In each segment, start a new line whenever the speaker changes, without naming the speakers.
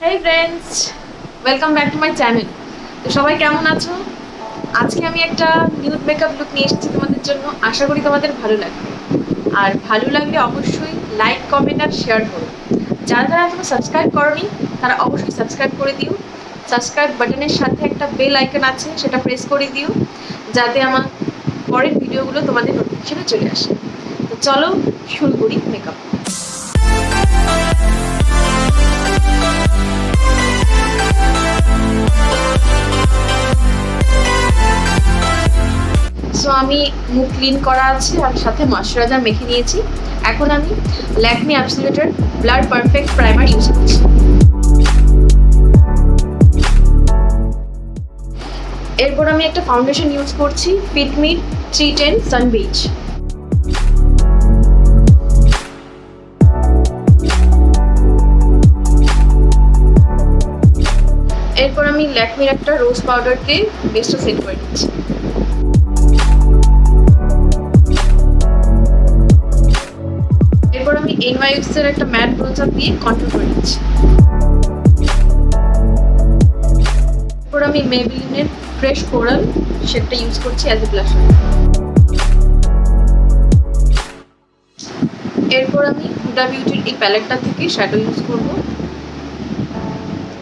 Hey friends, welcome back to my channel. তো সবাই কেমন আছো? আজকে আমি একটা নিউড মেকআপ লুক নিয়ে এসেছি তোমাদের জন্য। আশা করি তোমাদের ভালো লাগবে, আর ভালো লাগলে অবশ্যই লাইক, কমেন্ট আর শেয়ার করো। যারা যারা এখনো সাবস্ক্রাইব করোনি তারা অবশ্যই সাবস্ক্রাইব করে দিও। সাবস্ক্রাইব বাটনের সাথে একটা বেল আইকন আছে, সেটা প্রেস করে দিও যাতে আমার পরের ভিডিওগুলো তোমাদের নোটিফিকেশনে চলে আসে। তো চলো শুরু করি মেকআপ। সো আমি মুখ ক্লিন করা আছে আর সাথে ময়শ্চারাইজার মেখে নিয়েছি। এখন আমি ল্যাকমি অ্যাবসলিউটের ব্লার পারফেক্ট প্রাইমার ইউজ করছি। এরপর আমি একটা ফাউন্ডেশন ইউজ করছি, ফিটমি 310 সানবিচ। এরপর আমি ল্যাকমির একটা রোজ পাউডারকে বেস্টে সেট করে দিচ্ছি। এরপর আমি NYX এর একটা ম্যাট ব্রোঞ্জার দিয়ে কন্ট্রোল করে দিচ্ছি। এরপর আমি মেবেলিনের ফ্রেশ কোরাল শেডটা ইউজ করছি অ্যাজ এ ব্লাশার। এরপর আমি হুডা বিউটির এই প্যালেটটা থেকে শ্যাডো ইউজ করব,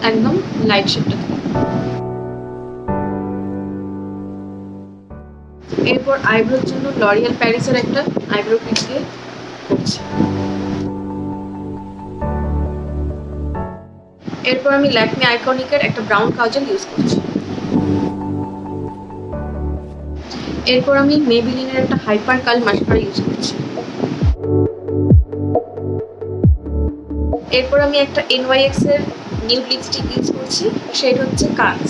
একদম লাইট শেডটা থেকে। এরপর আইব্রোর জন্য লরিয়াল প্যারিসের একটা আইব্রো কিট দিয়ে করছি। এরপর আমি ল্যাকমি আইকনিকের একটা ব্রাউন কাজল ইউজ করছি। এরপর আমি মেবেলিনের একটা হাইপার কাল মাস্কারা ইউজ করছি। এরপর আমি একটা NYX এর নিউড লিপস্টিক ইউজ করছি, শেড হচ্ছে কাজ।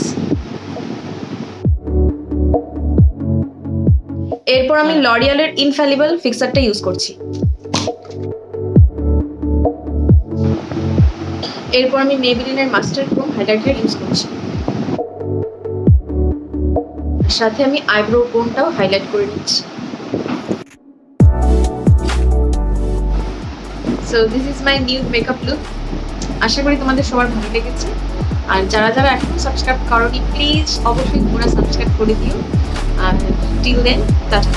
এরপর আমি লরিয়ালের ইনফ্যালিবল ফিক্সারটা ইউজ করছি। এরপর আমি মেবেলিনের মাস্টার ক্রোম হাইলাইটার ইউজ করছি, সাথে আমি আইব্রো বোনটাও হাইলাইট করে নিচ্ছি। So this is my new makeup look. আশা করি তোমাদের সবার ভালো লেগেছে, আর যারা যারা এখনো সাবস্ক্রাইব করোনি প্লিজ অবশ্যই তোমরা সাবস্ক্রাইব করে দিও। আর টিল দেন টাটা।